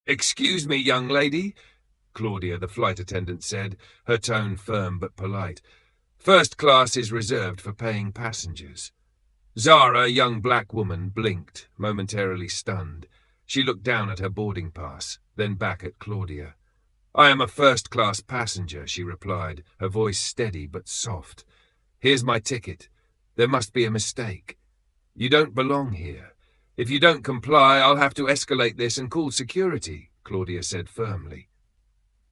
"Excuse me, young lady," Claudia, the flight attendant, said, her tone firm but polite. "First class is reserved for paying passengers." Zara, a young black woman, blinked, momentarily stunned. She looked down at her boarding pass, then back at Claudia. "I am a first-class passenger," she replied, her voice steady but soft. "Here's my ticket. There must be a mistake. You don't belong here. If you don't comply, I'll have to escalate this and call security," Claudia said firmly.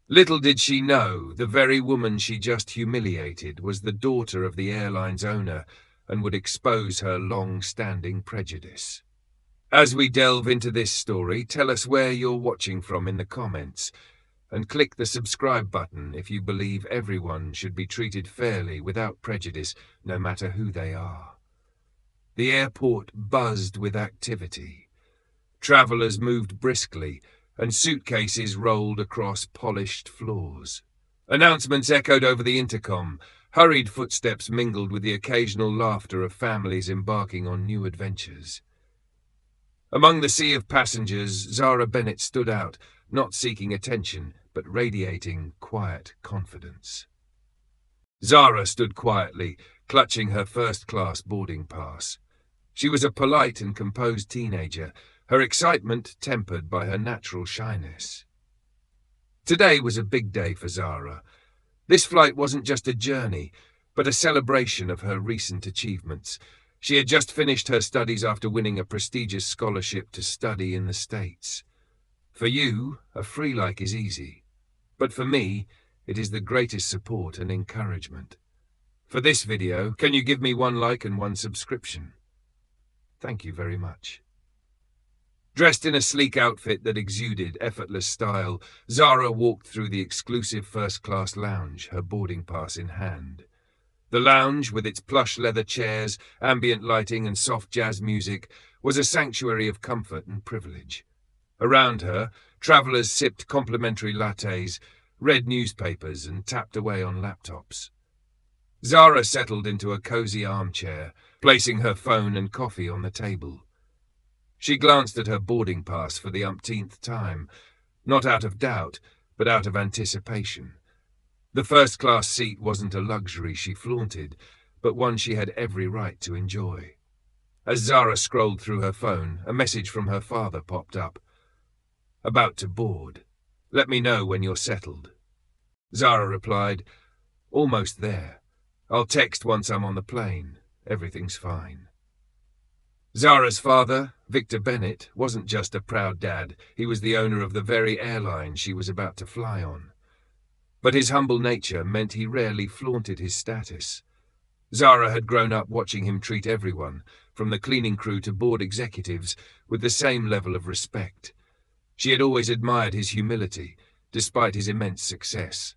Little did she know, the very woman she just humiliated was the daughter of the airline's owner and would expose her long-standing prejudice. As we delve into this story, tell us where you're watching from in the comments, and click the subscribe button if you believe everyone should be treated fairly without prejudice, no matter who they are. The airport buzzed with activity. Travelers moved briskly, and suitcases rolled across polished floors. Announcements echoed over the intercom. Hurried footsteps mingled with the occasional laughter of families embarking on new adventures. Among the sea of passengers, Zara Bennett stood out, not seeking attention, but radiating quiet confidence. Zara stood quietly, clutching her first-class boarding pass. She was a polite and composed teenager, her excitement tempered by her natural shyness. Today was a big day for Zara. This flight wasn't just a journey, but a celebration of her recent achievements. She had just finished her studies after winning a prestigious scholarship to study in the States. For you, a free like is easy. But for me, it is the greatest support and encouragement. For this video, can you give me 1 like and 1 subscription? Thank you very much. Dressed in a sleek outfit that exuded effortless style, Zara walked through the exclusive first-class lounge, her boarding pass in hand. The lounge, with its plush leather chairs, ambient lighting and soft jazz music, was a sanctuary of comfort and privilege. Around her, travelers sipped complimentary lattes, read newspapers and tapped away on laptops. Zara settled into a cozy armchair, placing her phone and coffee on the table. She glanced at her boarding pass for the umpteenth time, not out of doubt, but out of anticipation. The first-class seat wasn't a luxury she flaunted, but one she had every right to enjoy. As Zara scrolled through her phone, a message from her father popped up. "About to board. Let me know when you're settled." Zara replied, "Almost there. I'll text once I'm on the plane. Everything's fine." Zara's father, Victor Bennett, wasn't just a proud dad. He was the owner of the very airline she was about to fly on. But his humble nature meant he rarely flaunted his status. Zara had grown up watching him treat everyone, from the cleaning crew to board executives, with the same level of respect. She had always admired his humility, despite his immense success.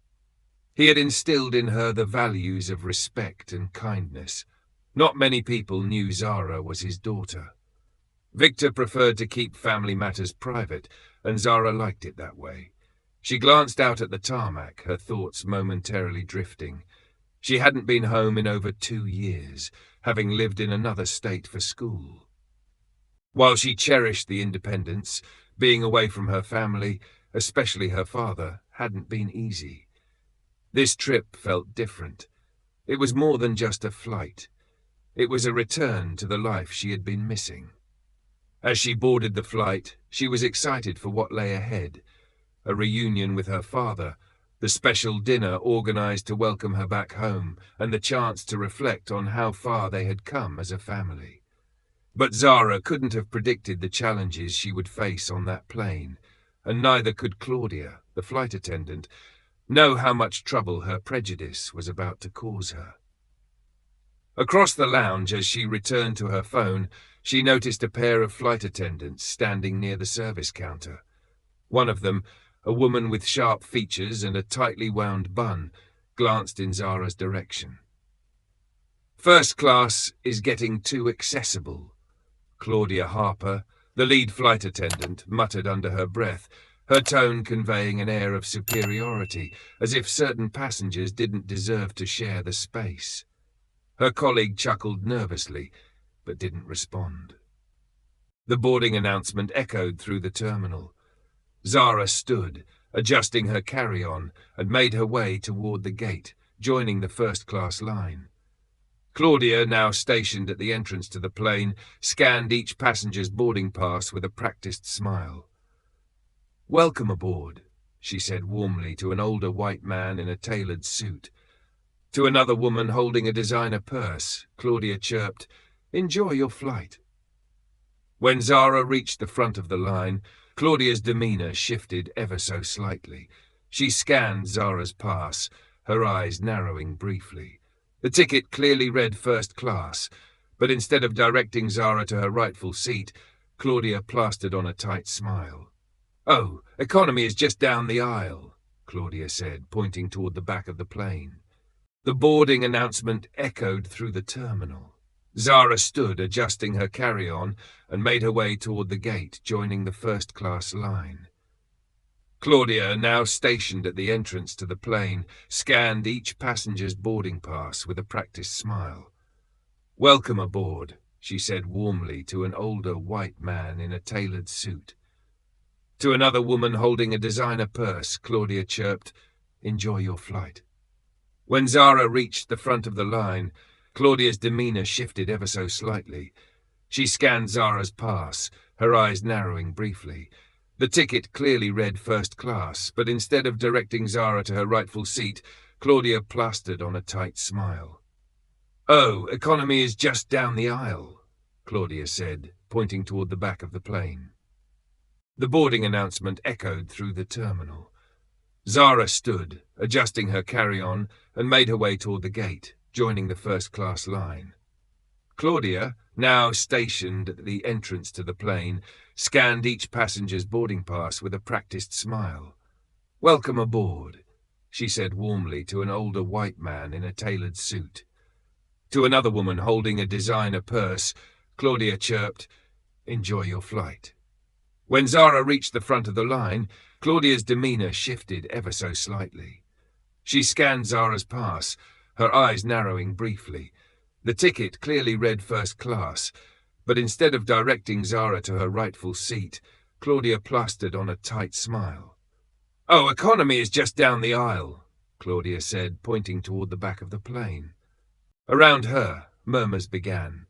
He had instilled in her the values of respect and kindness. Not many people knew Zara was his daughter. Victor preferred to keep family matters private, and Zara liked it that way. She glanced out at the tarmac, her thoughts momentarily drifting. She hadn't been home in over 2 years, having lived in another state for school. While she cherished the independence, being away from her family, especially her father, hadn't been easy. This trip felt different. It was more than just a flight. It was a return to the life she had been missing. As she boarded the flight, she was excited for what lay ahead. A reunion with her father, the special dinner organized to welcome her back home, and the chance to reflect on how far they had come as a family. But Zara couldn't have predicted the challenges she would face on that plane, and neither could Claudia, the flight attendant, know how much trouble her prejudice was about to cause her. Across the lounge, as she returned to her phone, she noticed a pair of flight attendants standing near the service counter. One of them, a woman with sharp features and a tightly wound bun, glanced in Zara's direction. "First class is getting too accessible," Claudia Harper, the lead flight attendant, muttered under her breath, her tone conveying an air of superiority, as if certain passengers didn't deserve to share the space. Her colleague chuckled nervously, but didn't respond. The boarding announcement echoed through the terminal. Zara stood, adjusting her carry-on, and made her way toward the gate, joining the first-class line. Claudia, now stationed at the entrance to the plane, scanned each passenger's boarding pass with a practiced smile. "Welcome aboard," she said warmly to an older white man in a tailored suit. To another woman holding a designer purse, Claudia chirped, "Enjoy your flight." When Zara reached the front of the line, Claudia's demeanor shifted ever so slightly. She scanned Zara's pass, her eyes narrowing briefly. The ticket clearly read first class, but instead of directing Zara to her rightful seat, Claudia plastered on a tight smile. "Oh, economy is just down the aisle," Claudia said, pointing toward the back of the plane. The boarding announcement echoed through the terminal. Zara stood, adjusting her carry-on, and made her way toward the gate, joining the first-class line. Claudia, now stationed at the entrance to the plane, scanned each passenger's boarding pass with a practiced smile. "Welcome aboard," she said warmly to an older white man in a tailored suit. To another woman holding a designer purse, Claudia chirped, "Enjoy your flight." When Zara reached the front of the line, Claudia's demeanor shifted ever so slightly. She scanned Zara's pass, her eyes narrowing briefly. The ticket clearly read first class, but instead of directing Zara to her rightful seat, Claudia plastered on a tight smile. "Oh, economy is just down the aisle," Claudia said, pointing toward the back of the plane. The boarding announcement echoed through the terminal. Zara stood, adjusting her carry-on, and made her way toward the gate, joining the first-class line. Claudia, now stationed at the entrance to the plane, scanned each passenger's boarding pass with a practiced smile. "Welcome aboard," she said warmly to an older white man in a tailored suit. To another woman holding a designer purse, Claudia chirped, "Enjoy your flight." When Zara reached the front of the line, Claudia's demeanor shifted ever so slightly. She scanned Zara's pass, her eyes narrowing briefly. The ticket clearly read first class, but instead of directing Zara to her rightful seat, Claudia plastered on a tight smile. "Oh, economy is just down the aisle," Claudia said, pointing toward the back of the plane. Around her, murmurs began.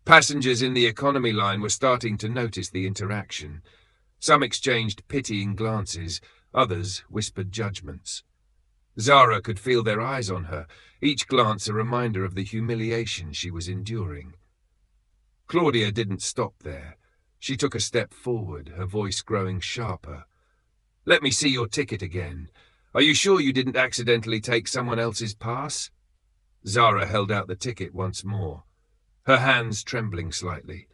Passengers in the economy line were starting to notice the interaction. Some exchanged pitying glances, others whispered judgments. Zara could feel their eyes on her, each glance a reminder of the humiliation she was enduring. Claudia didn't stop there. She took a step forward, her voice growing sharper. "Let me see your ticket again. Are you sure you didn't accidentally take someone else's pass?" Zara held out the ticket once more, her hands trembling slightly.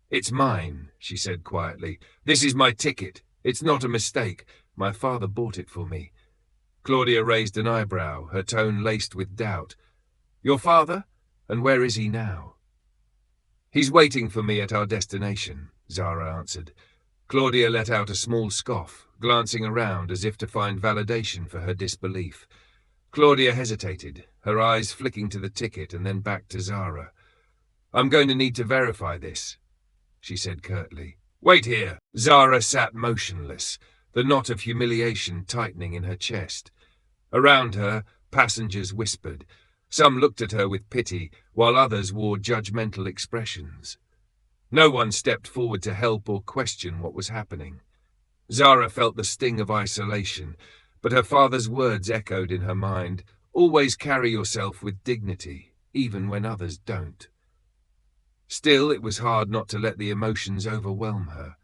"It's mine," she said quietly. "This is my ticket. It's not a mistake. My father bought it for me." Claudia raised an eyebrow, her tone laced with doubt. "Your father? And where is he now?" "He's waiting for me at our destination," Zara answered. Claudia let out a small scoff, glancing around as if to find validation for her disbelief. Claudia hesitated, her eyes flicking to the ticket and then back to Zara. "I'm going to need to verify this," she said curtly. "Wait here." Zara sat motionless, the knot of humiliation tightening in her chest. Around her, passengers whispered. Some looked at her with pity, while others wore judgmental expressions. No one stepped forward to help or question what was happening. Zara felt the sting of isolation, but her father's words echoed in her mind, "Always carry yourself with dignity, even when others don't." Still, it was hard not to let the emotions overwhelm her.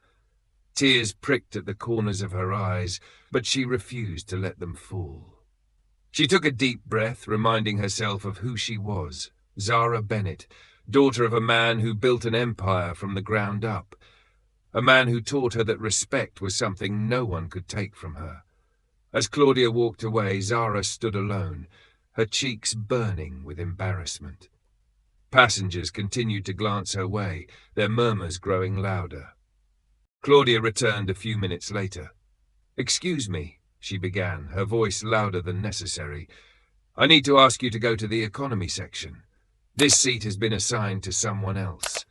Tears pricked at the corners of her eyes, but she refused to let them fall. She took a deep breath, reminding herself of who she was, Zara Bennett, daughter of a man who built an empire from the ground up, a man who taught her that respect was something no one could take from her. As Claudia walked away, Zara stood alone, her cheeks burning with embarrassment. Passengers continued to glance her way, their murmurs growing louder. Claudia returned a few minutes later. "Excuse me," she began, her voice louder than necessary. "I need to ask you to go to the economy section. This seat has been assigned to someone else."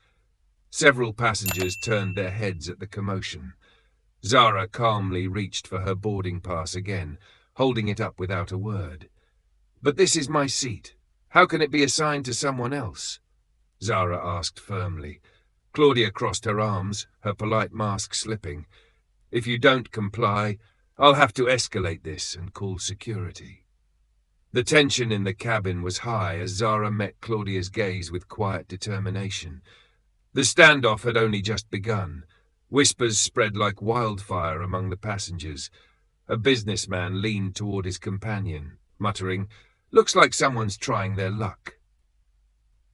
Several passengers turned their heads at the commotion. Zara calmly reached for her boarding pass again, holding it up without a word. "But this is my seat. How can it be assigned to someone else?" Zara asked firmly. Claudia crossed her arms, her polite mask slipping. "If you don't comply, I'll have to escalate this and call security." The tension in the cabin was high as Zara met Claudia's gaze with quiet determination. The standoff had only just begun. Whispers spread like wildfire among the passengers. A businessman leaned toward his companion, muttering, "Looks like someone's trying their luck."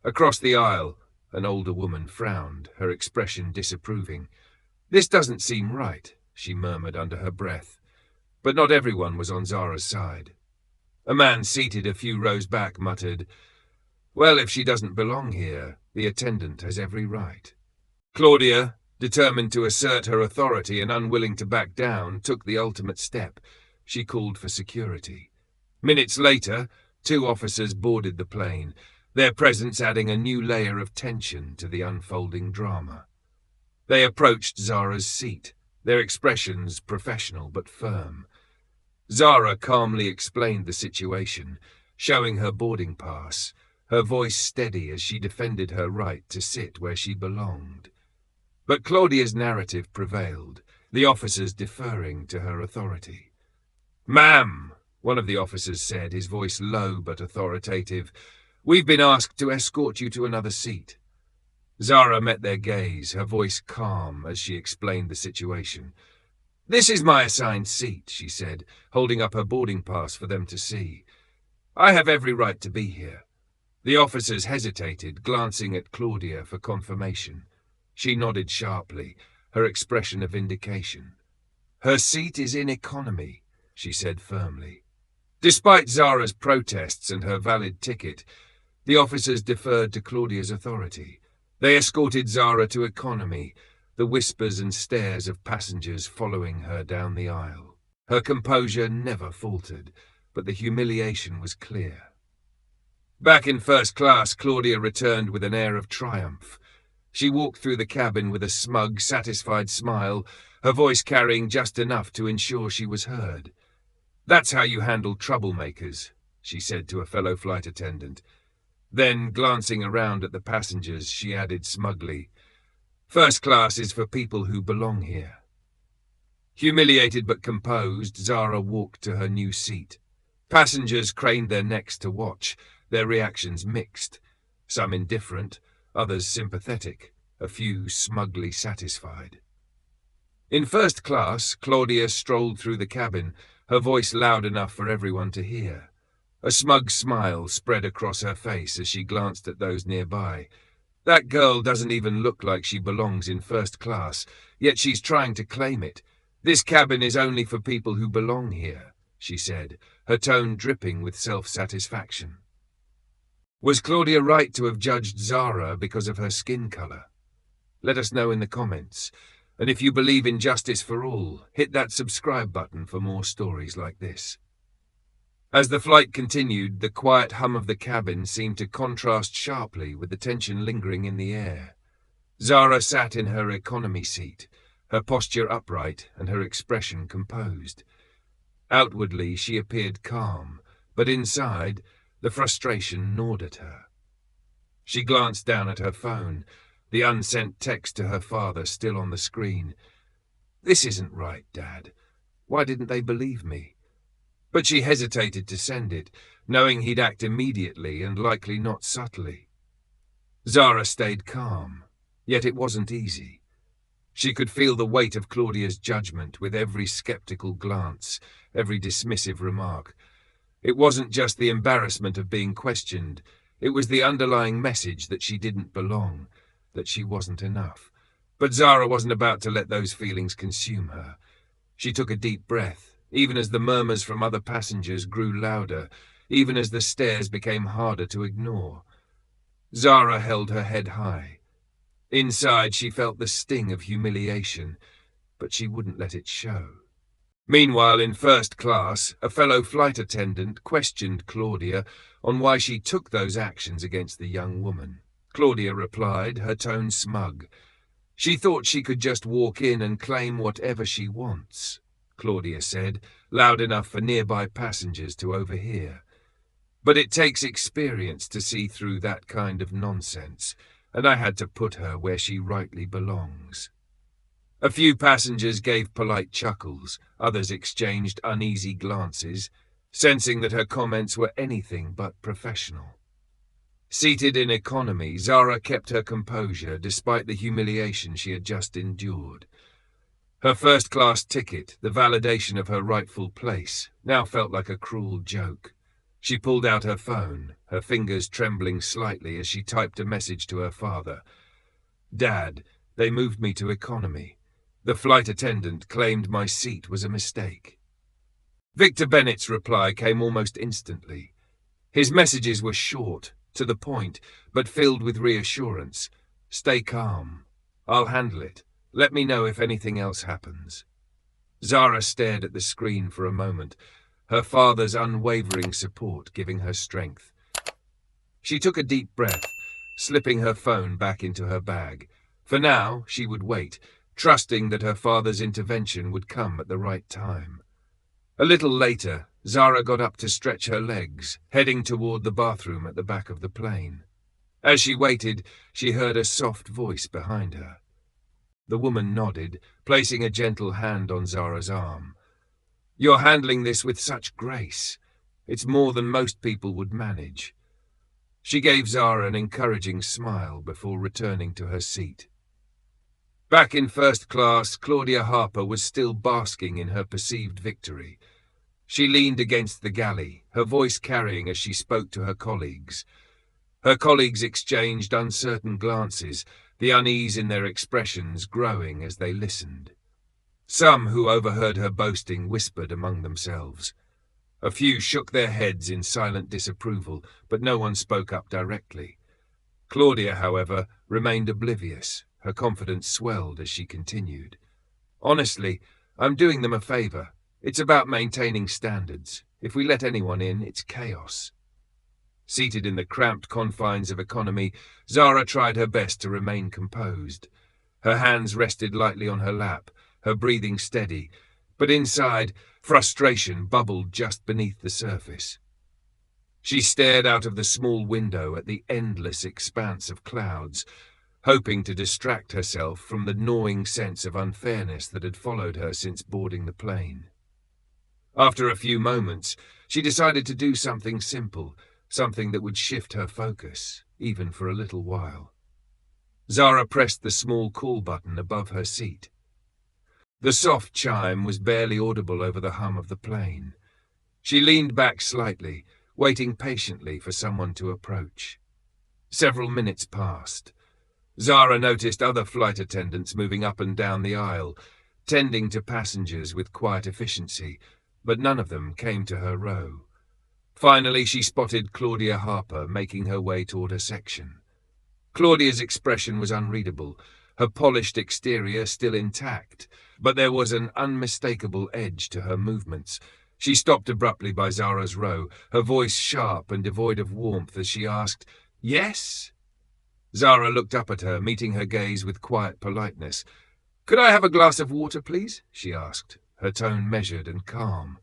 Across the aisle, an older woman frowned, her expression disapproving. "This doesn't seem right," she murmured under her breath. But not everyone was on Zara's side. A man seated a few rows back muttered, "Well, if she doesn't belong here, the attendant has every right." Claudia, determined to assert her authority and unwilling to back down, took the ultimate step. She called for security. Minutes later, 2 officers boarded the plane, their presence adding a new layer of tension to the unfolding drama. They approached Zara's seat, their expressions professional but firm. Zara calmly explained the situation, showing her boarding pass, her voice steady as she defended her right to sit where she belonged. But Claudia's narrative prevailed, the officers deferring to her authority. "Ma'am," one of the officers said, his voice low but authoritative, "we've been asked to escort you to another seat." Zara met their gaze, her voice calm as she explained the situation. "This is my assigned seat," she said, holding up her boarding pass for them to see. "I have every right to be here." The officers hesitated, glancing at Claudia for confirmation. She nodded sharply, her expression a vindication. "Her seat is in economy," she said firmly. Despite Zara's protests and her valid ticket, the officers deferred to Claudia's authority. They escorted Zara to economy, the whispers and stares of passengers following her down the aisle. Her composure never faltered, but the humiliation was clear. Back in first class, Claudia returned with an air of triumph. She walked through the cabin with a smug, satisfied smile, her voice carrying just enough to ensure she was heard. "That's how you handle troublemakers," she said to a fellow flight attendant. Then, glancing around at the passengers, she added smugly, "First class is for people who belong here." Humiliated but composed, Zara walked to her new seat. Passengers craned their necks to watch, their reactions mixed, some indifferent, others sympathetic, a few smugly satisfied. In first class, Claudia strolled through the cabin, her voice loud enough for everyone to hear. A smug smile spread across her face as she glanced at those nearby. "That girl doesn't even look like she belongs in first class, yet she's trying to claim it. This cabin is only for people who belong here," she said, her tone dripping with self-satisfaction. Was Claudia right to have judged Zara because of her skin color? Let us know in the comments. And if you believe in justice for all, hit that subscribe button for more stories like this. As the flight continued, the quiet hum of the cabin seemed to contrast sharply with the tension lingering in the air. Zara sat in her economy seat, her posture upright and her expression composed. Outwardly, she appeared calm, but inside, the frustration gnawed at her. She glanced down at her phone, the unsent text to her father still on the screen. "This isn't right, Dad. Why didn't they believe me?" But she hesitated to send it, knowing he'd act immediately and likely not subtly. Zara stayed calm, yet it wasn't easy. She could feel the weight of Claudia's judgment with every skeptical glance, every dismissive remark. It wasn't just the embarrassment of being questioned, it was the underlying message that she didn't belong, that she wasn't enough. But Zara wasn't about to let those feelings consume her. She took a deep breath, even as the murmurs from other passengers grew louder, even as the stares became harder to ignore. Zara held her head high. Inside, she felt the sting of humiliation, but she wouldn't let it show. Meanwhile, in first class, a fellow flight attendant questioned Claudia on why she took those actions against the young woman. Claudia replied, her tone smug. She thought she could just walk in and claim whatever she wants, Claudia said, loud enough for nearby passengers to overhear. But it takes experience to see through that kind of nonsense, and I had to put her where she rightly belongs. A few passengers gave polite chuckles, others exchanged uneasy glances, sensing that her comments were anything but professional. Seated in economy, Zara kept her composure despite the humiliation she had just endured. Her first-class ticket, the validation of her rightful place, now felt like a cruel joke. She pulled out her phone, her fingers trembling slightly as she typed a message to her father. "Dad, they moved me to economy. The flight attendant claimed my seat was a mistake." Victor Bennett's reply came almost instantly. His messages were short, to the point, but filled with reassurance. "Stay calm. I'll handle it. Let me know if anything else happens." Zara stared at the screen for a moment, her father's unwavering support giving her strength. She took a deep breath, slipping her phone back into her bag. For now, she would wait, trusting that her father's intervention would come at the right time. A little later, Zara got up to stretch her legs, heading toward the bathroom at the back of the plane. As she waited, she heard a soft voice behind her. The woman nodded, placing a gentle hand on Zara's arm. "You're handling this with such grace. It's more than most people would manage." She gave Zara an encouraging smile before returning to her seat. Back in first class, Claudia Harper was still basking in her perceived victory. She leaned against the galley, her voice carrying as she spoke to her colleagues. Her colleagues exchanged uncertain glances, the unease in their expressions growing as they listened. Some who overheard her boasting whispered among themselves. A few shook their heads in silent disapproval, but no one spoke up directly. Claudia, however, remained oblivious. Her confidence swelled as she continued. "Honestly, I'm doing them a favor. It's about maintaining standards. If we let anyone in, it's chaos." Seated in the cramped confines of economy, Zara tried her best to remain composed. Her hands rested lightly on her lap, her breathing steady, but inside, frustration bubbled just beneath the surface. She stared out of the small window at the endless expanse of clouds, hoping to distract herself from the gnawing sense of unfairness that had followed her since boarding the plane. After a few moments, she decided to do something simple, something that would shift her focus, even for a little while. Zara pressed the small call button above her seat. The soft chime was barely audible over the hum of the plane. She leaned back slightly, waiting patiently for someone to approach. Several minutes passed. Zara noticed other flight attendants moving up and down the aisle, tending to passengers with quiet efficiency, but none of them came to her row. Finally, she spotted Claudia Harper making her way toward her section. Claudia's expression was unreadable, her polished exterior still intact, but there was an unmistakable edge to her movements. She stopped abruptly by Zara's row, her voice sharp and devoid of warmth as she asked, "Yes?" Zara looked up at her, meeting her gaze with quiet politeness. "Could I have a glass of water, please?" she asked, her tone measured and calm.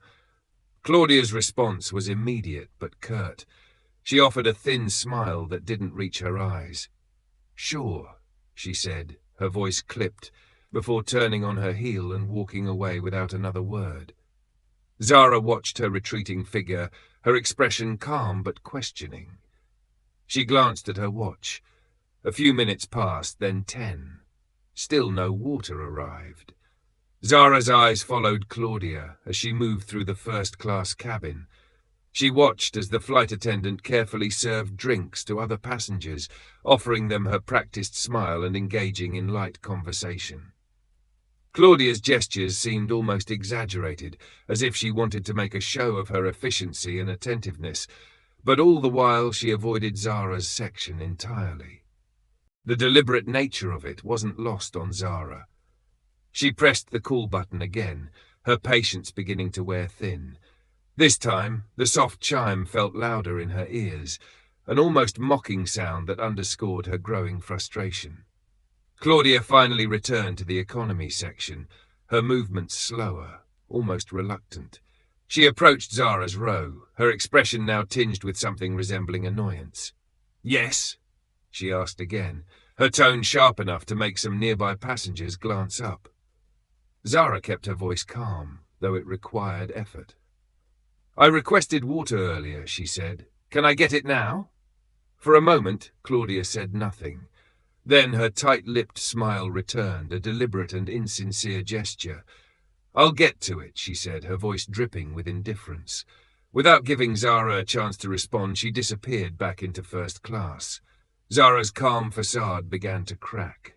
Claudia's response was immediate but curt. She offered a thin smile that didn't reach her eyes. "Sure," she said, her voice clipped, before turning on her heel and walking away without another word. Zara watched her retreating figure, her expression calm but questioning. She glanced at her watch. A few minutes passed, then 10. Still no water arrived. Zara's eyes followed Claudia as she moved through the first-class cabin. She watched as the flight attendant carefully served drinks to other passengers, offering them her practiced smile and engaging in light conversation. Claudia's gestures seemed almost exaggerated, as if she wanted to make a show of her efficiency and attentiveness, but all the while she avoided Zara's section entirely. The deliberate nature of it wasn't lost on Zara. She pressed the call button again, her patience beginning to wear thin. This time, the soft chime felt louder in her ears, an almost mocking sound that underscored her growing frustration. Claudia finally returned to the economy section, her movements slower, almost reluctant. She approached Zara's row, her expression now tinged with something resembling annoyance. "Yes?" she asked again, her tone sharp enough to make some nearby passengers glance up. Zara kept her voice calm, though it required effort. "I requested water earlier," she said. "Can I get it now?" For a moment, Claudia said nothing. Then her tight-lipped smile returned, a deliberate and insincere gesture. "I'll get to it," she said, her voice dripping with indifference. Without giving Zara a chance to respond, she disappeared back into first class. Zara's calm facade began to crack.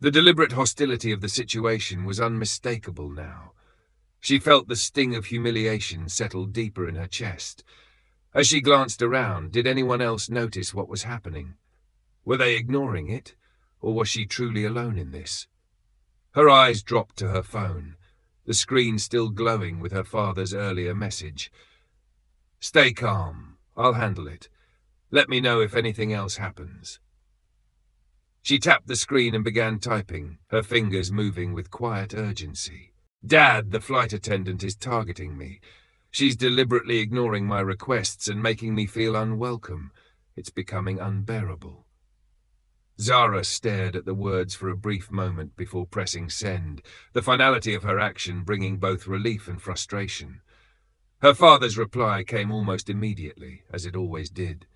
The deliberate hostility of the situation was unmistakable now. She felt the sting of humiliation settle deeper in her chest. As she glanced around, did anyone else notice what was happening? Were they ignoring it, or was she truly alone in this? Her eyes dropped to her phone, the screen still glowing with her father's earlier message. "Stay calm. I'll handle it. Let me know if anything else happens." She tapped the screen and began typing, her fingers moving with quiet urgency. "Dad, the flight attendant is targeting me. She's deliberately ignoring my requests and making me feel unwelcome. It's becoming unbearable." Zara stared at the words for a brief moment before pressing send, the finality of her action bringing both relief and frustration. Her father's reply came almost immediately, as it always did.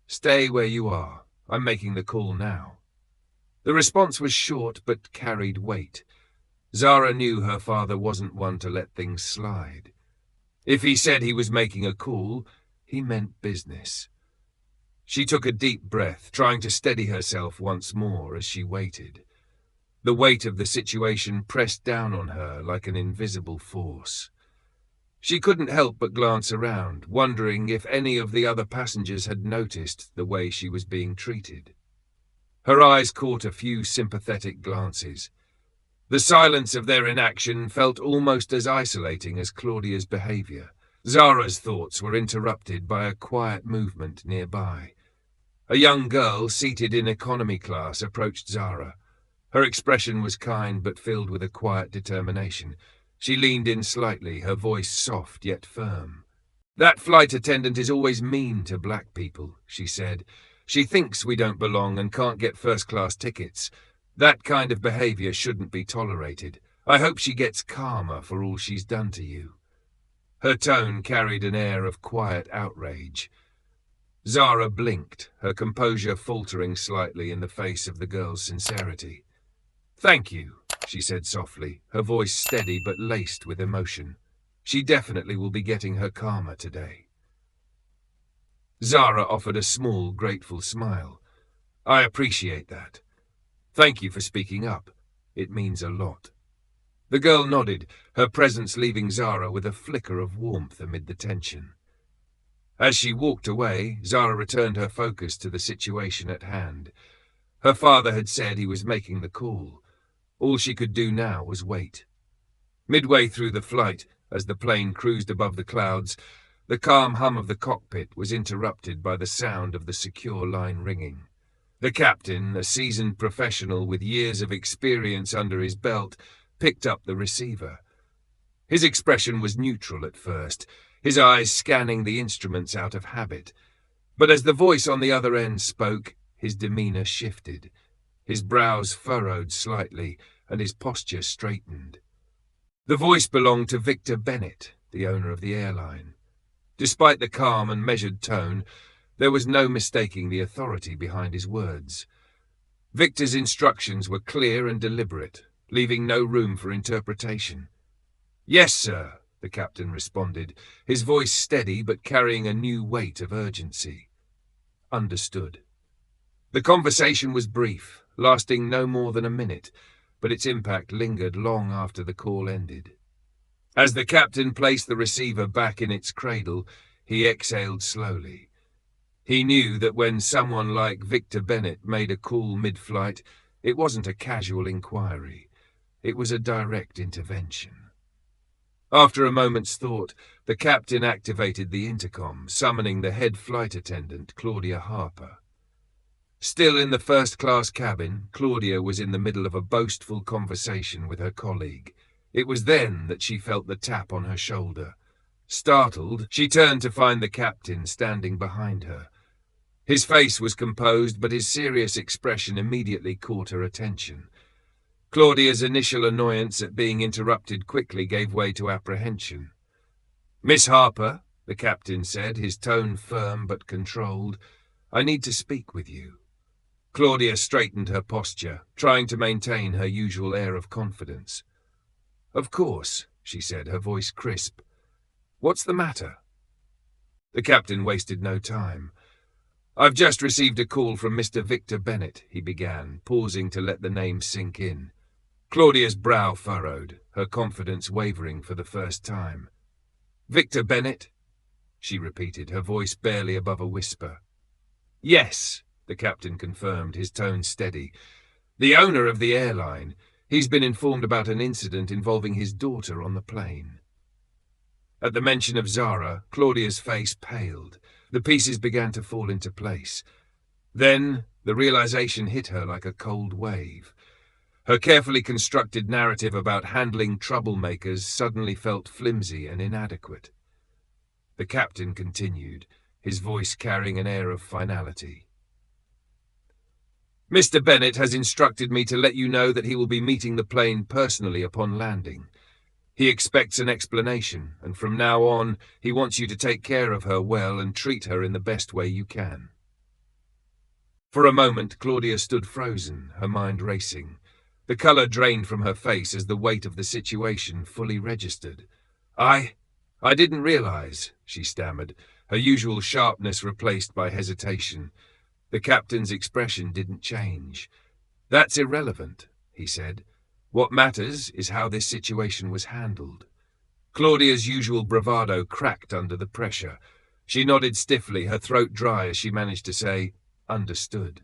"Stay where you are. I'm making the call now." The response was short but carried weight. Zara knew her father wasn't one to let things slide. If he said he was making a call, he meant business. She took a deep breath, trying to steady herself once more as she waited. The weight of the situation pressed down on her like an invisible force. She couldn't help but glance around, wondering if any of the other passengers had noticed the way she was being treated. Her eyes caught a few sympathetic glances. The silence of their inaction felt almost as isolating as Claudia's behavior. Zara's thoughts were interrupted by a quiet movement nearby. A young girl seated in economy class approached Zara. Her expression was kind but filled with a quiet determination. She leaned in slightly, her voice soft yet firm. "That flight attendant is always mean to black people," she said. "She thinks we don't belong and can't get first-class tickets. That kind of behavior shouldn't be tolerated. I hope she gets calmer for all she's done to you." Her tone carried an air of quiet outrage. Zara blinked, her composure faltering slightly in the face of the girl's sincerity. "Thank you," she said softly, her voice steady but laced with emotion. "She definitely will be getting her karma today." Zara offered a small, grateful smile. "I appreciate that. Thank you for speaking up. It means a lot." The girl nodded, her presence leaving Zara with a flicker of warmth amid the tension. As she walked away, Zara returned her focus to the situation at hand. Her father had said he was making the call. All she could do now was wait. Midway through the flight, as the plane cruised above the clouds, the calm hum of the cockpit was interrupted by the sound of the secure line ringing. The captain, a seasoned professional with years of experience under his belt, picked up the receiver. His expression was neutral at first, his eyes scanning the instruments out of habit. But as the voice on the other end spoke, his demeanor shifted. His brows furrowed slightly, and his posture straightened. The voice belonged to Victor Bennett, the owner of the airline. Despite the calm and measured tone, there was no mistaking the authority behind his words. Victor's instructions were clear and deliberate, leaving no room for interpretation. "Yes, sir," the captain responded, his voice steady but carrying a new weight of urgency. "Understood." The conversation was brief, lasting no more than a minute, but its impact lingered long after the call ended. As the captain placed the receiver back in its cradle, he exhaled slowly. He knew that when someone like Victor Bennett made a call mid-flight, it wasn't a casual inquiry. It was a direct intervention. After a moment's thought, the captain activated the intercom, summoning the head flight attendant, Claudia Harper. Still in the first-class cabin, Claudia was in the middle of a boastful conversation with her colleague. It was then that she felt the tap on her shoulder. Startled, she turned to find the captain standing behind her. His face was composed, but his serious expression immediately caught her attention. Claudia's initial annoyance at being interrupted quickly gave way to apprehension. "Miss Harper," the captain said, his tone firm but controlled, "I need to speak with you." Claudia straightened her posture, trying to maintain her usual air of confidence. "Of course," she said, her voice crisp. "What's the matter?" The captain wasted no time. "I've just received a call from Mr. Victor Bennett," he began, pausing to let the name sink in. Claudia's brow furrowed, her confidence wavering for the first time. "Victor Bennett?" she repeated, her voice barely above a whisper. "Yes," the captain confirmed, his tone steady. "The owner of the airline. He's been informed about an incident involving his daughter on the plane." At the mention of Zara, Claudia's face paled. The pieces began to fall into place. Then the realization hit her like a cold wave. Her carefully constructed narrative about handling troublemakers suddenly felt flimsy and inadequate. The captain continued, his voice carrying an air of finality. "Mr. Bennett has instructed me to let you know that he will be meeting the plane personally upon landing. He expects an explanation, and from now on, he wants you to take care of her well and treat her in the best way you can." For a moment, Claudia stood frozen, her mind racing. The color drained from her face as the weight of the situation fully registered. I didn't realize," she stammered, her usual sharpness replaced by hesitation. The captain's expression didn't change. "That's irrelevant," he said. "What matters is how this situation was handled." Claudia's usual bravado cracked under the pressure. She nodded stiffly, her throat dry as she managed to say, "Understood."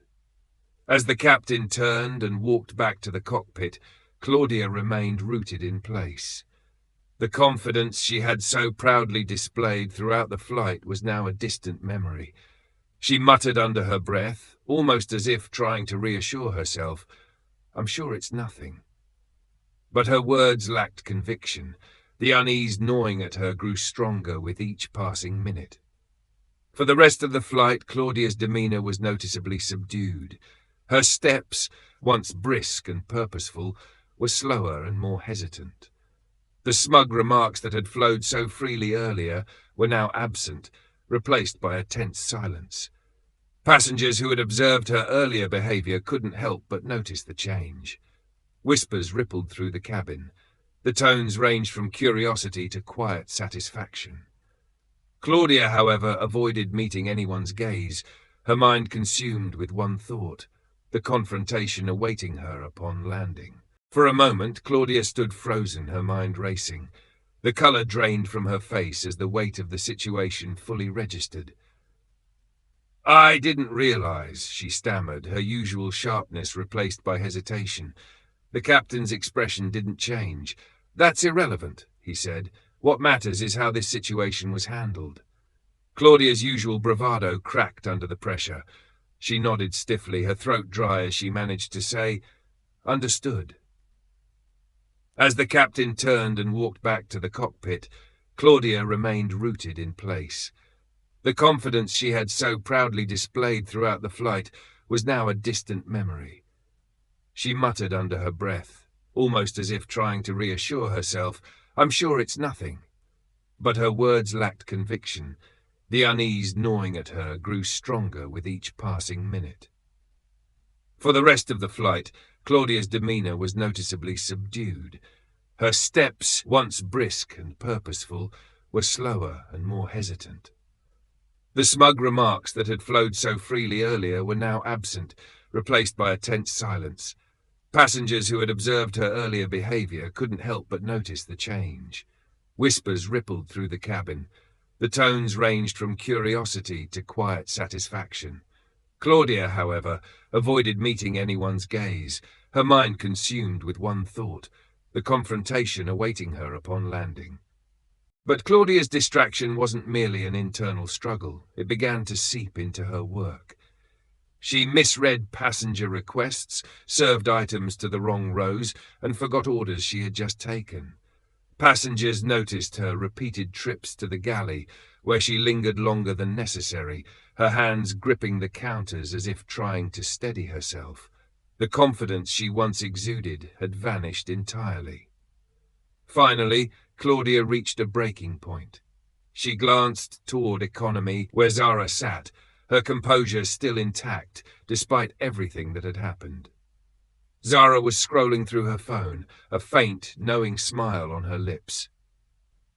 As the captain turned and walked back to the cockpit, Claudia remained rooted in place. The confidence she had so proudly displayed throughout the flight was now a distant memory. She muttered under her breath, almost as if trying to reassure herself, "I'm sure it's nothing." But her words lacked conviction. The unease gnawing at her grew stronger with each passing minute. For the rest of the flight, Claudia's demeanor was noticeably subdued. Her steps, once brisk and purposeful, were slower and more hesitant. The smug remarks that had flowed so freely earlier were now absent, replaced by a tense silence. Passengers who had observed her earlier behavior couldn't help but notice the change. Whispers rippled through the cabin. The tones ranged from curiosity to quiet satisfaction. Claudia, however, avoided meeting anyone's gaze, her mind consumed with one thought, the confrontation awaiting her upon landing. For a moment, Claudia stood frozen, her mind racing. The color drained from her face as the weight of the situation fully registered. "I didn't realize," she stammered, her usual sharpness replaced by hesitation. The captain's expression didn't change. "That's irrelevant," he said. "What matters is how this situation was handled." Claudia's usual bravado cracked under the pressure. She nodded stiffly, her throat dry as she managed to say, "Understood." As the captain turned and walked back to the cockpit, Claudia remained rooted in place. The confidence she had so proudly displayed throughout the flight was now a distant memory. She muttered under her breath, almost as if trying to reassure herself, "I'm sure it's nothing." But her words lacked conviction. The unease gnawing at her grew stronger with each passing minute. For the rest of the flight, Claudia's demeanor was noticeably subdued. Her steps, once brisk and purposeful, were slower and more hesitant. The smug remarks that had flowed so freely earlier were now absent, replaced by a tense silence. Passengers who had observed her earlier behavior couldn't help but notice the change. Whispers rippled through the cabin. The tones ranged from curiosity to quiet satisfaction. Claudia, however, avoided meeting anyone's gaze, her mind consumed with one thought, the confrontation awaiting her upon landing. But Claudia's distraction wasn't merely an internal struggle. It began to seep into her work. She misread passenger requests, served items to the wrong rows, and forgot orders she had just taken. Passengers noticed her repeated trips to the galley, where she lingered longer than necessary, her hands gripping the counters as if trying to steady herself. The confidence she once exuded had vanished entirely. Finally, Claudia reached a breaking point. She glanced toward economy, where Zara sat, her composure still intact, despite everything that had happened. Zara was scrolling through her phone, a faint, knowing smile on her lips.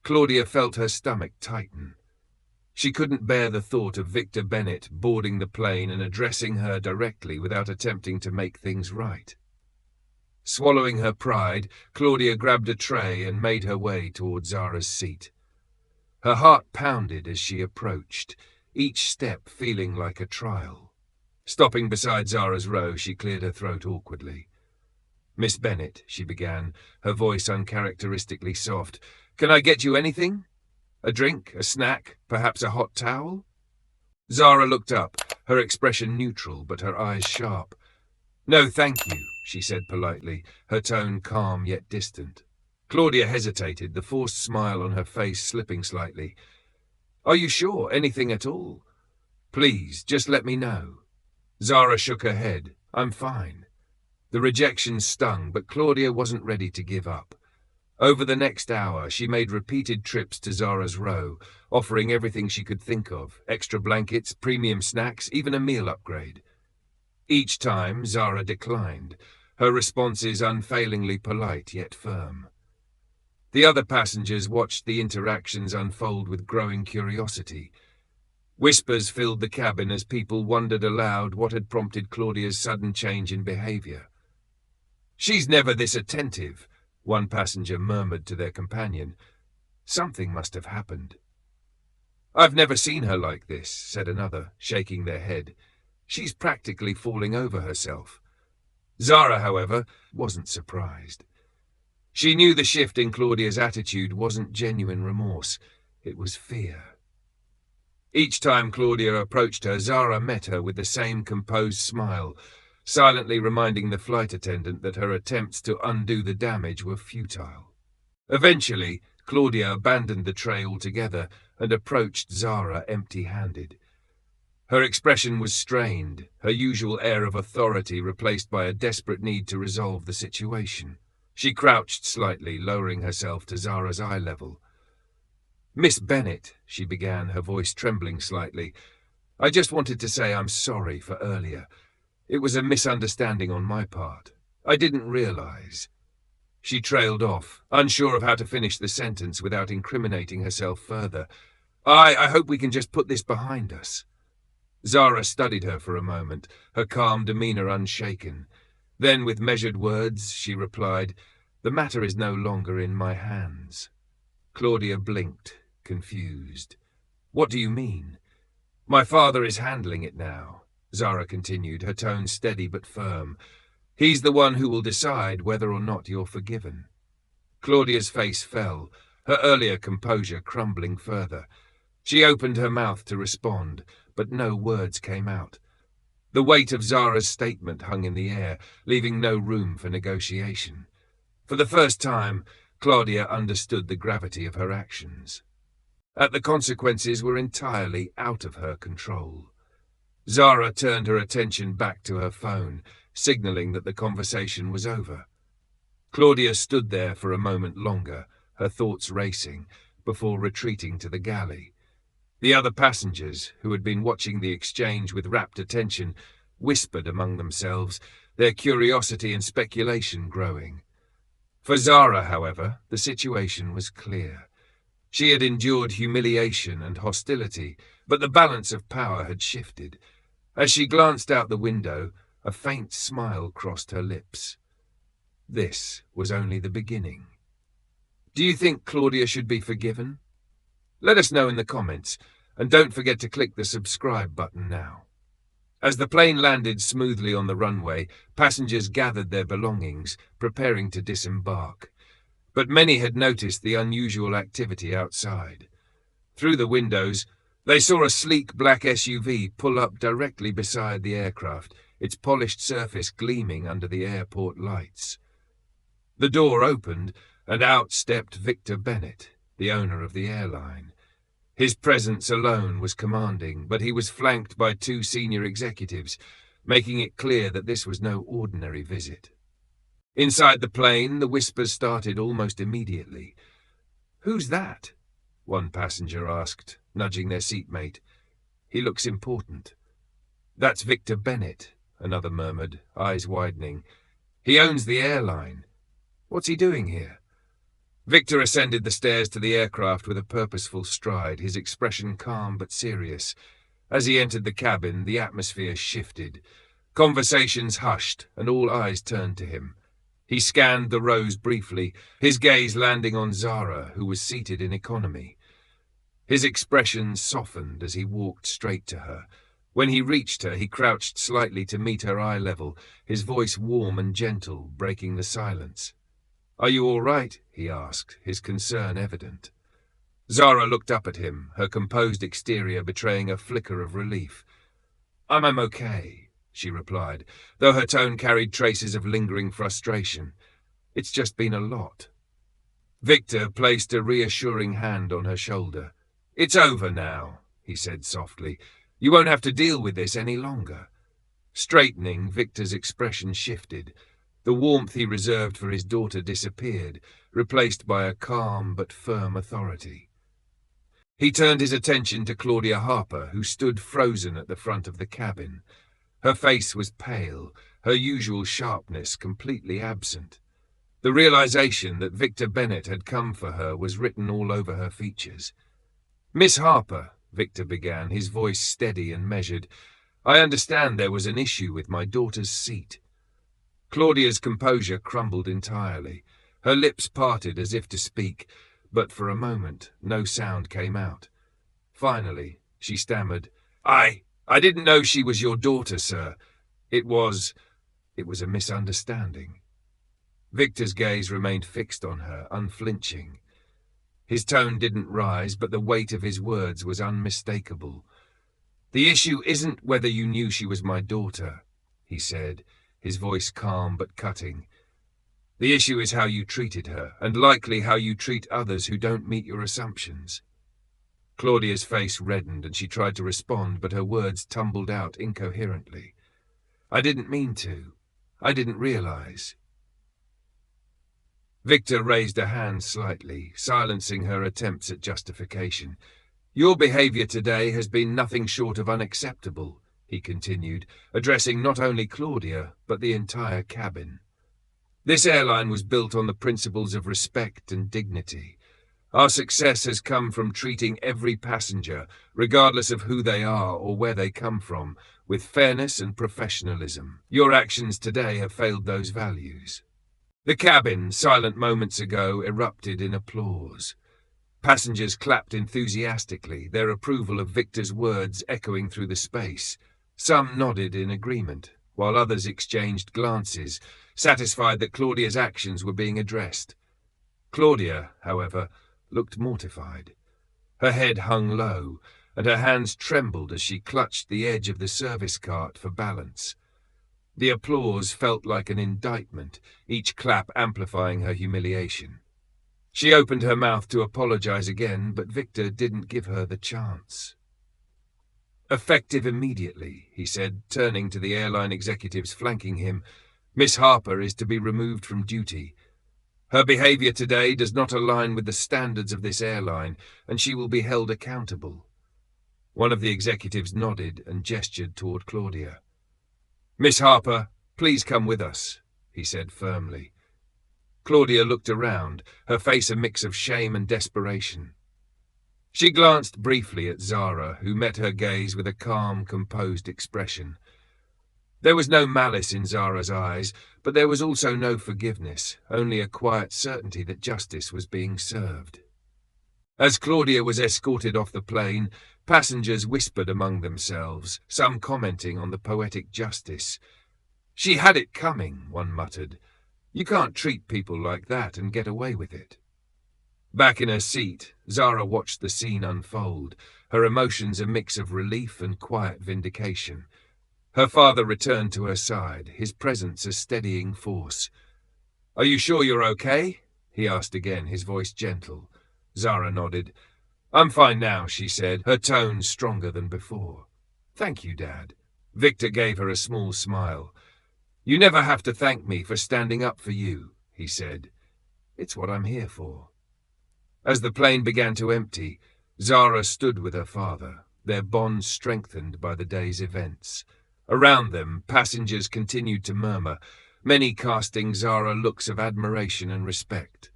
Claudia felt her stomach tighten. She couldn't bear the thought of Victor Bennett boarding the plane and addressing her directly without attempting to make things right. Swallowing her pride, Claudia grabbed a tray and made her way toward Zara's seat. Her heart pounded as she approached, each step feeling like a trial. Stopping beside Zara's row, she cleared her throat awkwardly. "Miss Bennett," she began, her voice uncharacteristically soft, "can I get you anything? A drink, a snack, perhaps a hot towel?" Zara looked up, her expression neutral but her eyes sharp. "No, thank you," she said politely, her tone calm yet distant. Claudia hesitated, the forced smile on her face slipping slightly. "Are you sure? Anything at all? Please, just let me know." Zara shook her head. "I'm fine." The rejection stung, but Claudia wasn't ready to give up. Over the next hour, she made repeated trips to Zara's row, offering everything she could think of, extra blankets, premium snacks, even a meal upgrade. Each time, Zara declined, her responses unfailingly polite yet firm. The other passengers watched the interactions unfold with growing curiosity. Whispers filled the cabin as people wondered aloud what had prompted Claudia's sudden change in behavior. "She's never this attentive," one passenger murmured to their companion. "Something must have happened." "I've never seen her like this," said another, shaking their head. "She's practically falling over herself." Zara, however, wasn't surprised. She knew the shift in Claudia's attitude wasn't genuine remorse, it was fear. Each time Claudia approached her, Zara met her with the same composed smile, silently reminding the flight attendant that her attempts to undo the damage were futile. Eventually, Claudia abandoned the tray altogether and approached Zara empty-handed. Her expression was strained, her usual air of authority replaced by a desperate need to resolve the situation. She crouched slightly, lowering herself to Zara's eye level. "Miss Bennett," she began, her voice trembling slightly, "I just wanted to say I'm sorry for earlier. It was a misunderstanding on my part. I didn't realize." She trailed off, unsure of how to finish the sentence without incriminating herself further. I hope we can just put this behind us." Zara studied her for a moment, her calm demeanor unshaken. Then, with measured words, she replied, "The matter is no longer in my hands." Claudia blinked, confused. "What do you mean?" "My father is handling it now," Zara continued, her tone steady but firm. "He's the one who will decide whether or not you're forgiven." Claudia's face fell, her earlier composure crumbling further. She opened her mouth to respond, but no words came out. The weight of Zara's statement hung in the air, leaving no room for negotiation. For the first time, Claudia understood the gravity of her actions. The consequences were entirely out of her control. Zara turned her attention back to her phone, signaling that the conversation was over. Claudia stood there for a moment longer, her thoughts racing, before retreating to the galley. The other passengers, who had been watching the exchange with rapt attention, whispered among themselves, their curiosity and speculation growing. For Zara, however, the situation was clear. She had endured humiliation and hostility, but the balance of power had shifted. As she glanced out the window, a faint smile crossed her lips. This was only the beginning. Do you think Claudia should be forgiven? Let us know in the comments, and don't forget to click the subscribe button now. As the plane landed smoothly on the runway, passengers gathered their belongings, preparing to disembark. But many had noticed the unusual activity outside. Through the windows, They saw a sleek black SUV pull up directly beside the aircraft, its polished surface gleaming under the airport lights. The door opened, and out stepped Victor Bennett, the owner of the airline. His presence alone was commanding, but he was flanked by two senior executives, making it clear that this was no ordinary visit. Inside the plane, the whispers started almost immediately. "Who's that?" one passenger asked, nudging their seatmate. "He looks important." "That's Victor Bennett," another murmured, eyes widening. "He owns the airline. What's he doing here?" Victor ascended the stairs to the aircraft with a purposeful stride, his expression calm but serious. As he entered the cabin, the atmosphere shifted. Conversations hushed, and all eyes turned to him. He scanned the rows briefly, his gaze landing on Zara, who was seated in economy. His expression softened as he walked straight to her. When he reached her, he crouched slightly to meet her eye level, his voice warm and gentle, breaking the silence. "Are you all right?" he asked, his concern evident. Zara looked up at him, her composed exterior betraying a flicker of relief. I'm okay," she replied, though her tone carried traces of lingering frustration. "It's just been a lot." Victor placed a reassuring hand on her shoulder. "It's over now," he said softly. "You won't have to deal with this any longer." Straightening, Victor's expression shifted. The warmth he reserved for his daughter disappeared, replaced by a calm but firm authority. He turned his attention to Claudia Harper, who stood frozen at the front of the cabin. Her face was pale, her usual sharpness completely absent. The realization that Victor Bennett had come for her was written all over her features. "Miss Harper," Victor began, his voice steady and measured, "I understand there was an issue with my daughter's seat." Claudia's composure crumbled entirely. Her lips parted as if to speak, but for a moment no sound came out. Finally, she stammered, I didn't know she was your daughter, sir. It was a misunderstanding." Victor's gaze remained fixed on her, unflinching. His tone didn't rise, but the weight of his words was unmistakable. "The issue isn't whether you knew she was my daughter," he said, his voice calm but cutting. "The issue is how you treated her, and likely how you treat others who don't meet your assumptions." Claudia's face reddened, and she tried to respond, but her words tumbled out incoherently. "I didn't mean to. I didn't realize." Victor raised a hand slightly, silencing her attempts at justification. "Your behavior today has been nothing short of unacceptable," he continued, addressing not only Claudia, but the entire cabin. "This airline was built on the principles of respect and dignity. Our success has come from treating every passenger, regardless of who they are or where they come from, with fairness and professionalism. Your actions today have failed those values." The cabin, silent moments ago, erupted in applause. Passengers clapped enthusiastically, their approval of Victor's words echoing through the space. Some nodded in agreement, while others exchanged glances, satisfied that Claudia's actions were being addressed. Claudia, however, looked mortified. Her head hung low, and her hands trembled as she clutched the edge of the service cart for balance. The applause felt like an indictment, each clap amplifying her humiliation. She opened her mouth to apologize again, but Victor didn't give her the chance. "Effective immediately," he said, turning to the airline executives flanking him. "Miss Harper is to be removed from duty. Her behavior today does not align with the standards of this airline, and she will be held accountable." One of the executives nodded and gestured toward Claudia. "Miss Harper, please come with us," he said firmly. Claudia looked around, her face a mix of shame and desperation. She glanced briefly at Zara, who met her gaze with a calm, composed expression. There was no malice in Zara's eyes, but there was also no forgiveness, only a quiet certainty that justice was being served. As Claudia was escorted off the plane, passengers whispered among themselves, some commenting on the poetic justice. "She had it coming," one muttered. "You can't treat people like that and get away with it." Back in her seat, Zara watched the scene unfold, her emotions a mix of relief and quiet vindication. Her father returned to her side, his presence a steadying force. "Are you sure you're okay?" he asked again, his voice gentle. Zara nodded. "I'm fine now," she said, her tone stronger than before. "Thank you, Dad." Victor gave her a small smile. "You never have to thank me for standing up for you," he said. "It's what I'm here for." As the plane began to empty, Zara stood with her father, their bond strengthened by the day's events. Around them, passengers continued to murmur, many casting Zara looks of admiration and respect.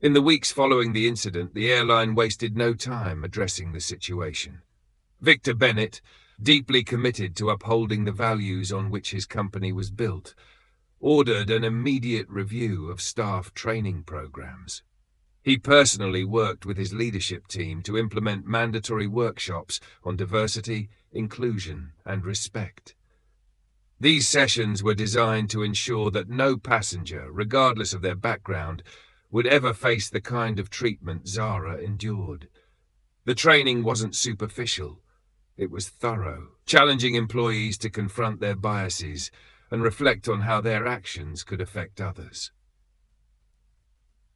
In the weeks following the incident, the airline wasted no time addressing the situation. Victor Bennett, deeply committed to upholding the values on which his company was built, ordered an immediate review of staff training programs. He personally worked with his leadership team to implement mandatory workshops on diversity, inclusion, and respect. These sessions were designed to ensure that no passenger, regardless of their background, would ever face the kind of treatment Zara endured. The training wasn't superficial. It was thorough, challenging employees to confront their biases and reflect on how their actions could affect others.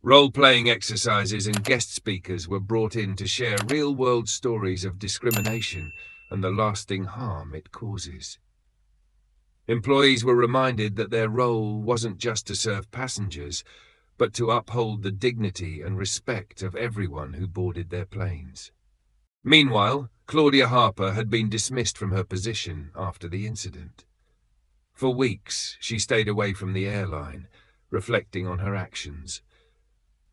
Role-playing exercises and guest speakers were brought in to share real-world stories of discrimination and the lasting harm it causes. Employees were reminded that their role wasn't just to serve passengers, but to uphold the dignity and respect of everyone who boarded their planes. Meanwhile, Claudia Harper had been dismissed from her position after the incident. For weeks, she stayed away from the airline, reflecting on her actions.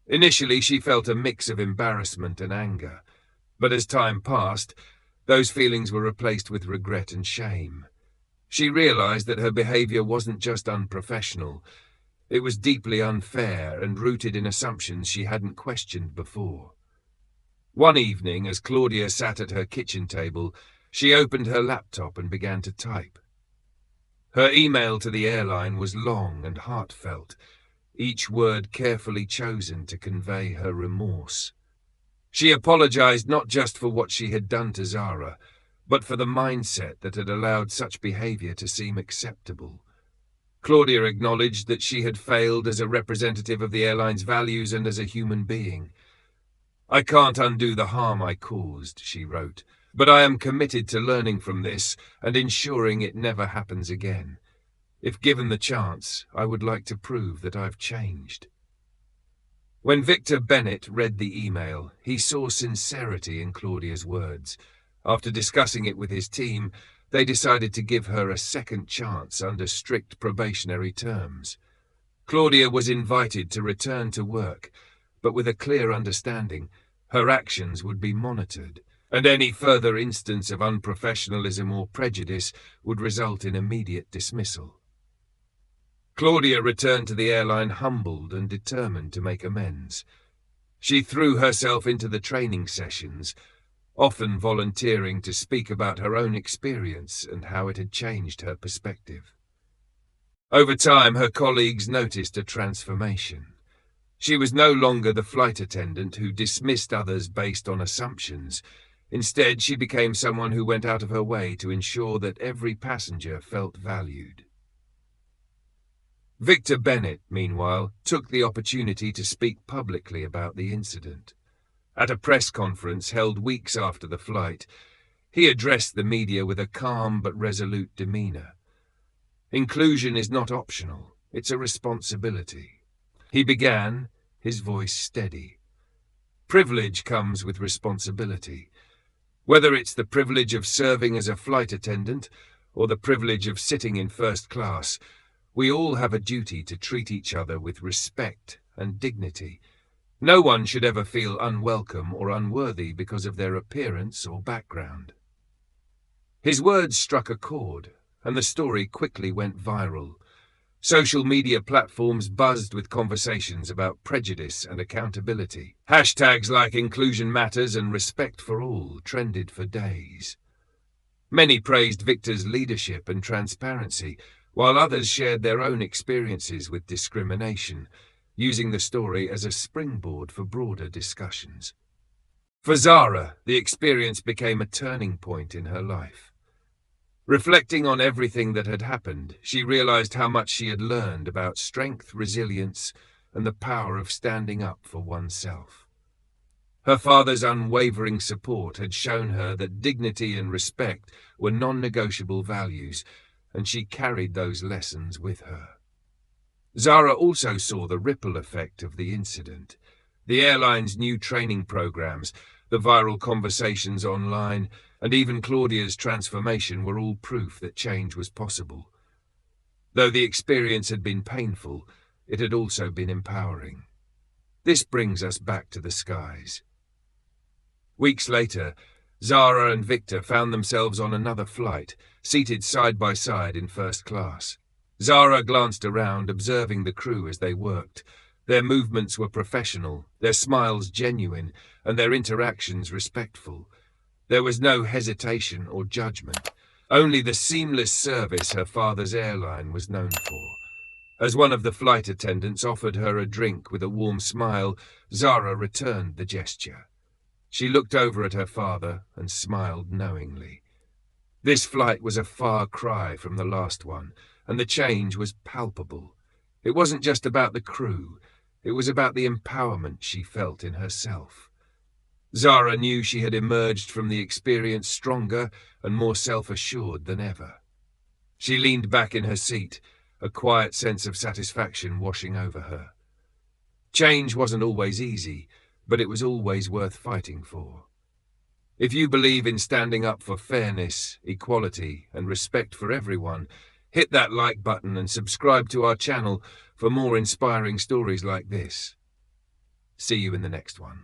Initially, she felt a mix of embarrassment and anger, but as time passed, those feelings were replaced with regret and shame. She realized that her behavior wasn't just unprofessional, it was deeply unfair and rooted in assumptions she hadn't questioned before. One evening, as Claudia sat at her kitchen table, she opened her laptop and began to type. Her email to the airline was long and heartfelt, each word carefully chosen to convey her remorse. She apologized not just for what she had done to Zara, but for the mindset that had allowed such behavior to seem acceptable. Claudia acknowledged that she had failed as a representative of the airline's values and as a human being. "I can't undo the harm I caused," she wrote, "but I am committed to learning from this and ensuring it never happens again. If given the chance, I would like to prove that I've changed." When Victor Bennett read the email, he saw sincerity in Claudia's words. After discussing it with his team, they decided to give her a second chance under strict probationary terms. Claudia was invited to return to work, but with a clear understanding, her actions would be monitored, and any further instance of unprofessionalism or prejudice would result in immediate dismissal. Claudia returned to the airline humbled and determined to make amends. She threw herself into the training sessions, often volunteering to speak about her own experience and how it had changed her perspective. Over time, her colleagues noticed a transformation. She was no longer the flight attendant who dismissed others based on assumptions. Instead, she became someone who went out of her way to ensure that every passenger felt valued. Victor Bennett, meanwhile, took the opportunity to speak publicly about the incident. At a press conference held weeks after the flight, he addressed the media with a calm but resolute demeanor. "Inclusion is not optional, it's a responsibility." He began, his voice steady. "Privilege comes with responsibility. Whether it's the privilege of serving as a flight attendant or the privilege of sitting in first class, we all have a duty to treat each other with respect and dignity. No one should ever feel unwelcome or unworthy because of their appearance or background." His words struck a chord, and the story quickly went viral. Social media platforms buzzed with conversations about prejudice and accountability. Hashtags like Inclusion Matters and Respect for All trended for days. Many praised Victor's leadership and transparency, while others shared their own experiences with discrimination, using the story as a springboard for broader discussions. For Zara, the experience became a turning point in her life. Reflecting on everything that had happened, she realized how much she had learned about strength, resilience, and the power of standing up for oneself. Her father's unwavering support had shown her that dignity and respect were non-negotiable values, and she carried those lessons with her. Zara also saw the ripple effect of the incident. The airline's new training programs, the viral conversations online, and even Claudia's transformation were all proof that change was possible. Though the experience had been painful, it had also been empowering. This brings us back to the skies. Weeks later, Zara and Victor found themselves on another flight, seated side by side in first class. Zara glanced around, observing the crew as they worked. Their movements were professional, their smiles genuine, and their interactions respectful. There was no hesitation or judgment, only the seamless service her father's airline was known for. As one of the flight attendants offered her a drink with a warm smile, Zara returned the gesture. She looked over at her father and smiled knowingly. This flight was a far cry from the last one, and the change was palpable. It wasn't just about the crew, it was about the empowerment she felt in herself. Zara knew she had emerged from the experience stronger and more self-assured than ever. She leaned back in her seat, a quiet sense of satisfaction washing over her. Change wasn't always easy, but it was always worth fighting for. If you believe in standing up for fairness, equality, and respect for everyone, hit that like button and subscribe to our channel for more inspiring stories like this. See you in the next one.